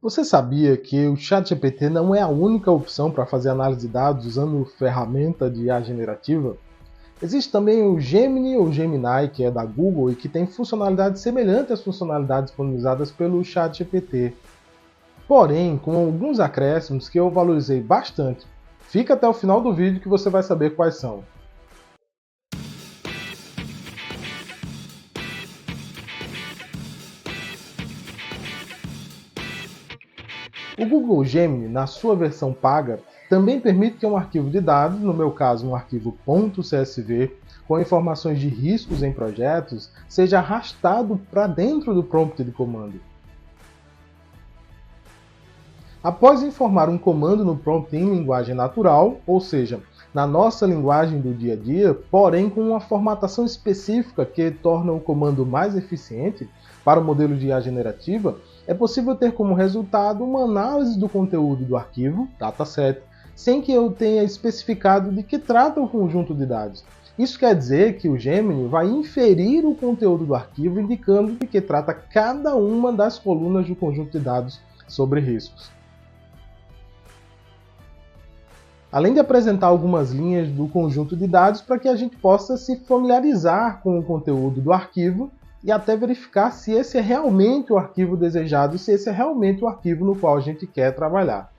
Você sabia que o ChatGPT não é a única opção para fazer análise de dados usando ferramenta de IA generativa? Existe também o Gemini ou Gemini, que é da Google e que tem funcionalidades semelhantes às funcionalidades disponibilizadas pelo ChatGPT. Porém, com alguns acréscimos que eu valorizei bastante. Fica até o final do vídeo que você vai saber quais são. O Google Gemini, na sua versão paga, também permite que um arquivo de dados, no meu caso um arquivo .csv, com informações de riscos em projetos, seja arrastado para dentro do prompt de comando. Após informar um comando no prompt em linguagem natural, ou seja, na nossa linguagem do dia a dia, porém com uma formatação específica que torna o comando mais eficiente para o modelo de IA generativa, é possível ter como resultado uma análise do conteúdo do arquivo, dataset, sem que eu tenha especificado de que trata o conjunto de dados. Isso quer dizer que o Gemini vai inferir o conteúdo do arquivo, indicando de que trata cada uma das colunas do conjunto de dados sobre riscos. Além de apresentar algumas linhas do conjunto de dados para que a gente possa se familiarizar com o conteúdo do arquivo e até verificar se esse é realmente o arquivo desejado, se esse é realmente o arquivo no qual a gente quer trabalhar.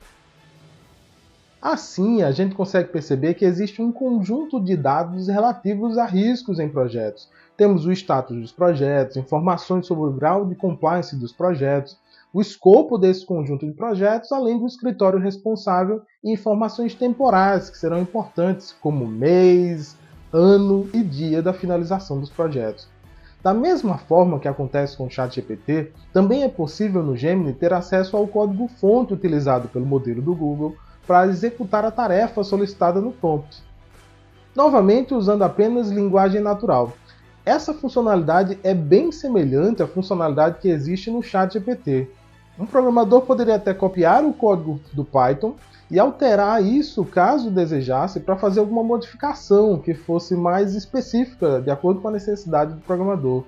Assim, a gente consegue perceber que existe um conjunto de dados relativos a riscos em projetos. Temos o status dos projetos, informações sobre o grau de compliance dos projetos, o escopo desse conjunto de projetos, além do escritório responsável e informações temporais que serão importantes, como mês, ano e dia da finalização dos projetos. Da mesma forma que acontece com o ChatGPT, também é possível no Gemini ter acesso ao código-fonte utilizado pelo modelo do Google para executar a tarefa solicitada no prompt. Novamente usando apenas linguagem natural. Essa funcionalidade é bem semelhante à funcionalidade que existe no ChatGPT. Um programador poderia até copiar o código do Python e alterar isso, caso desejasse, para fazer alguma modificação que fosse mais específica, de acordo com a necessidade do programador.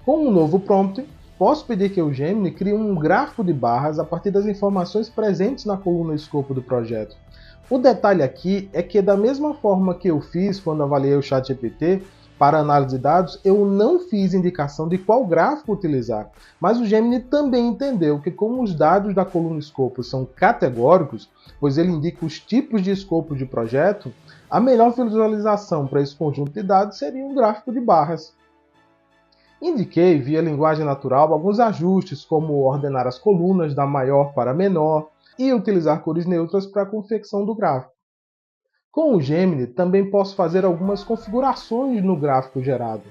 Com um novo prompt, posso pedir que o Gemini crie um gráfico de barras a partir das informações presentes na coluna escopo do projeto. O detalhe aqui é que, da mesma forma que eu fiz quando avaliei o ChatGPT, para análise de dados, eu não fiz indicação de qual gráfico utilizar, mas o Gemini também entendeu que, como os dados da coluna escopo são categóricos, pois ele indica os tipos de escopo de projeto, a melhor visualização para esse conjunto de dados seria um gráfico de barras. Indiquei, via linguagem natural, alguns ajustes, como ordenar as colunas da maior para a menor e utilizar cores neutras para a confecção do gráfico. Com o Gemini, também posso fazer algumas configurações no gráfico gerado,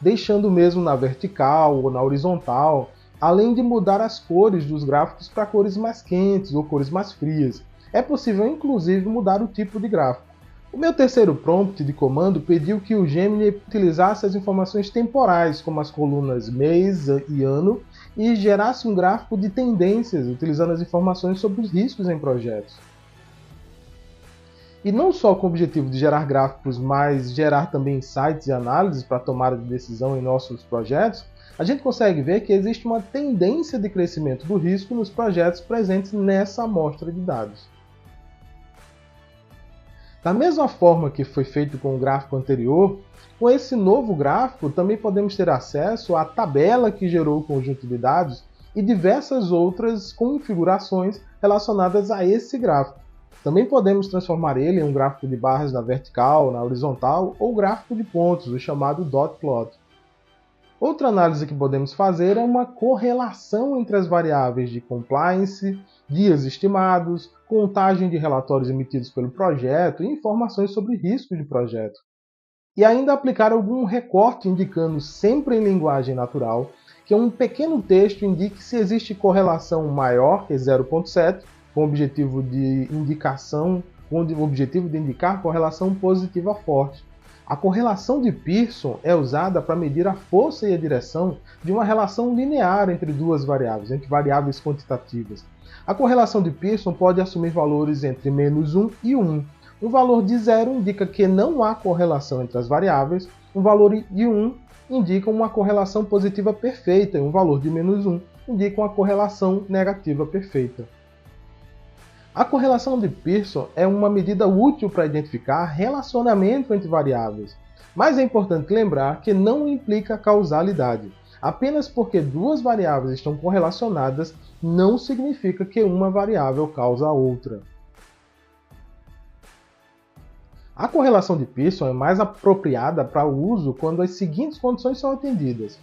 deixando o mesmo na vertical ou na horizontal, além de mudar as cores dos gráficos para cores mais quentes ou cores mais frias. É possível, inclusive, mudar o tipo de gráfico. O meu terceiro prompt de comando pediu que o Gemini utilizasse as informações temporais, como as colunas mês e ano, e gerasse um gráfico de tendências, utilizando as informações sobre os riscos em projetos. E não só com o objetivo de gerar gráficos, mas gerar também insights e análises para tomada de decisão em nossos projetos, a gente consegue ver que existe uma tendência de crescimento do risco nos projetos presentes nessa amostra de dados. Da mesma forma que foi feito com o gráfico anterior, com esse novo gráfico também podemos ter acesso à tabela que gerou o conjunto de dados e diversas outras configurações relacionadas a esse gráfico. Também podemos transformar ele em um gráfico de barras na vertical, na horizontal ou gráfico de pontos, o chamado dot plot. Outra análise que podemos fazer é uma correlação entre as variáveis de compliance, dias estimados, contagem de relatórios emitidos pelo projeto e informações sobre riscos de projeto. E ainda aplicar algum recorte indicando, sempre em linguagem natural, que um pequeno texto indique se existe correlação maior que 0,7, com o objetivo de indicar correlação positiva forte. A correlação de Pearson é usada para medir a força e a direção de uma relação linear entre duas variáveis, entre variáveis quantitativas. A correlação de Pearson pode assumir valores entre -1 e 1. Um valor de 0 indica que não há correlação entre as variáveis, um valor de 1 indica uma correlação positiva perfeita, e um valor de -1 indicam a correlação negativa perfeita. A correlação de Pearson é uma medida útil para identificar relacionamento entre variáveis, mas é importante lembrar que não implica causalidade. Apenas porque duas variáveis estão correlacionadas não significa que uma variável causa a outra. A correlação de Pearson é mais apropriada para o uso quando as seguintes condições são atendidas.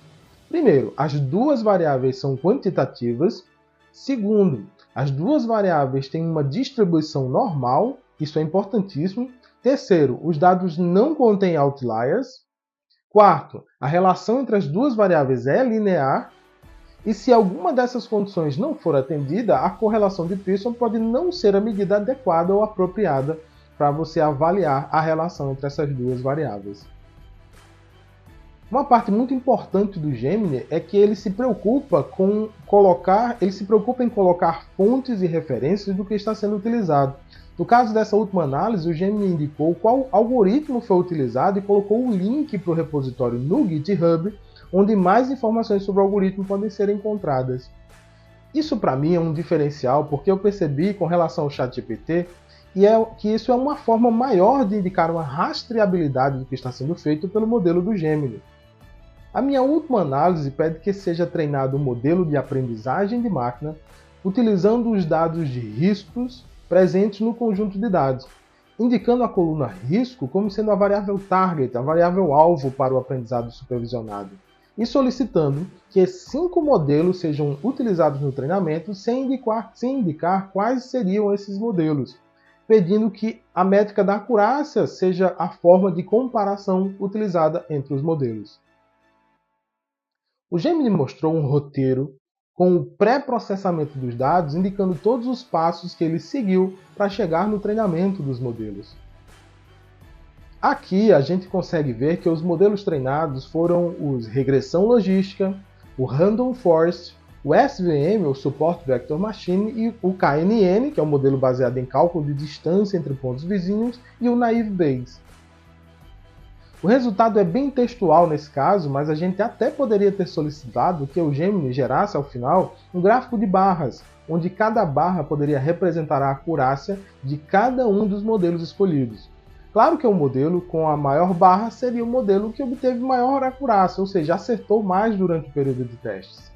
Primeiro, as duas variáveis são quantitativas. Segundo, as duas variáveis têm uma distribuição normal, isso é importantíssimo. Terceiro, os dados não contêm outliers. Quarto, a relação entre as duas variáveis é linear. E se alguma dessas condições não for atendida, a correlação de Pearson pode não ser a medida adequada ou apropriada para você avaliar a relação entre essas duas variáveis. Uma parte muito importante do Gemini é que ele se preocupa em colocar fontes e referências do que está sendo utilizado. No caso dessa última análise, o Gemini indicou qual algoritmo foi utilizado e colocou o link para o repositório no GitHub, onde mais informações sobre o algoritmo podem ser encontradas. Isso para mim é um diferencial, porque eu percebi com relação ao ChatGPT que isso é uma forma maior de indicar uma rastreabilidade do que está sendo feito pelo modelo do Gemini. A minha última análise pede que seja treinado um modelo de aprendizagem de máquina utilizando os dados de riscos presentes no conjunto de dados, indicando a coluna risco como sendo a variável target, a variável alvo para o aprendizado supervisionado, e solicitando que 5 modelos sejam utilizados no treinamento sem indicar quais seriam esses modelos, pedindo que a métrica da acurácia seja a forma de comparação utilizada entre os modelos. O Gemini mostrou um roteiro com o pré-processamento dos dados, indicando todos os passos que ele seguiu para chegar no treinamento dos modelos. Aqui a gente consegue ver que os modelos treinados foram os regressão logística, o random forest, o SVM, ou Support Vector Machine, e o KNN, que é um modelo baseado em cálculo de distância entre pontos vizinhos, e o Naive Bayes. O resultado é bem textual nesse caso, mas a gente até poderia ter solicitado que o Gemini gerasse ao final um gráfico de barras, onde cada barra poderia representar a acurácia de cada um dos modelos escolhidos. Claro que o modelo com a maior barra seria o modelo que obteve maior acurácia, ou seja, acertou mais durante o período de testes.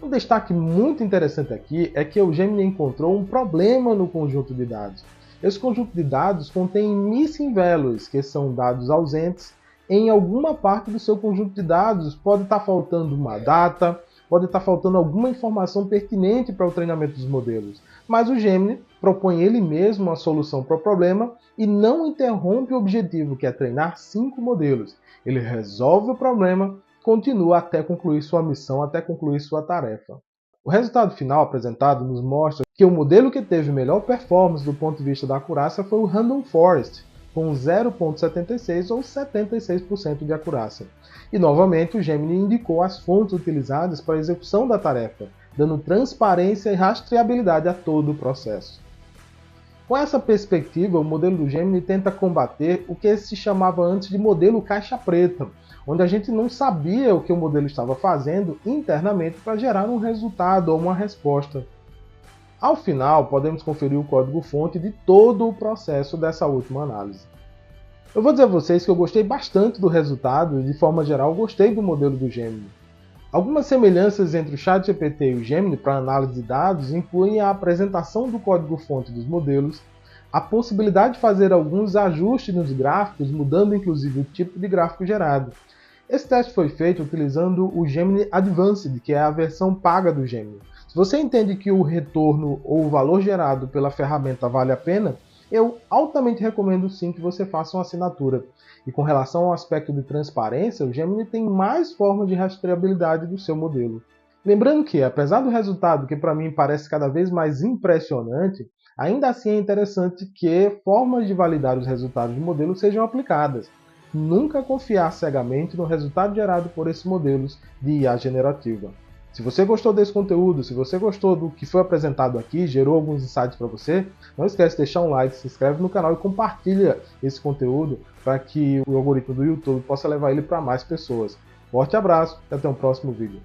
Um destaque muito interessante aqui é que o Gemini encontrou um problema no conjunto de dados. Esse conjunto de dados contém missing values, que são dados ausentes. Em alguma parte do seu conjunto de dados pode estar faltando uma data, pode estar faltando alguma informação pertinente para o treinamento dos modelos. Mas o Gemini propõe ele mesmo a solução para o problema e não interrompe o objetivo, que é treinar 5 modelos. Ele resolve o problema, continua até concluir sua missão, até concluir sua tarefa. O resultado final apresentado nos mostra que o modelo que teve melhor performance do ponto de vista da acurácia foi o Random Forest, com 0,76 ou 76% de acurácia. E novamente o Gemini indicou as fontes utilizadas para a execução da tarefa, dando transparência e rastreabilidade a todo o processo. Com essa perspectiva, o modelo do Gemini tenta combater o que se chamava antes de modelo caixa preta, onde a gente não sabia o que o modelo estava fazendo internamente para gerar um resultado ou uma resposta. Ao final, podemos conferir o código-fonte de todo o processo dessa última análise. Eu vou dizer a vocês que eu gostei bastante do resultado e, de forma geral, gostei do modelo do Gemini. Algumas semelhanças entre o ChatGPT e o Gemini para análise de dados incluem a apresentação do código-fonte dos modelos, a possibilidade de fazer alguns ajustes nos gráficos, mudando inclusive o tipo de gráfico gerado. Esse teste foi feito utilizando o Gemini Advanced, que é a versão paga do Gemini. Se você entende que o retorno ou o valor gerado pela ferramenta vale a pena, eu altamente recomendo sim que você faça uma assinatura. E com relação ao aspecto de transparência, o Gemini tem mais formas de rastreabilidade do seu modelo. Lembrando que, apesar do resultado que para mim parece cada vez mais impressionante, ainda assim é interessante que formas de validar os resultados do modelo sejam aplicadas. Nunca confiar cegamente no resultado gerado por esses modelos de IA generativa. Se você gostou desse conteúdo, se você gostou do que foi apresentado aqui, gerou alguns insights para você, não esquece de deixar um like, se inscreve no canal e compartilha esse conteúdo para que o algoritmo do YouTube possa levar ele para mais pessoas. Forte abraço e até o próximo vídeo.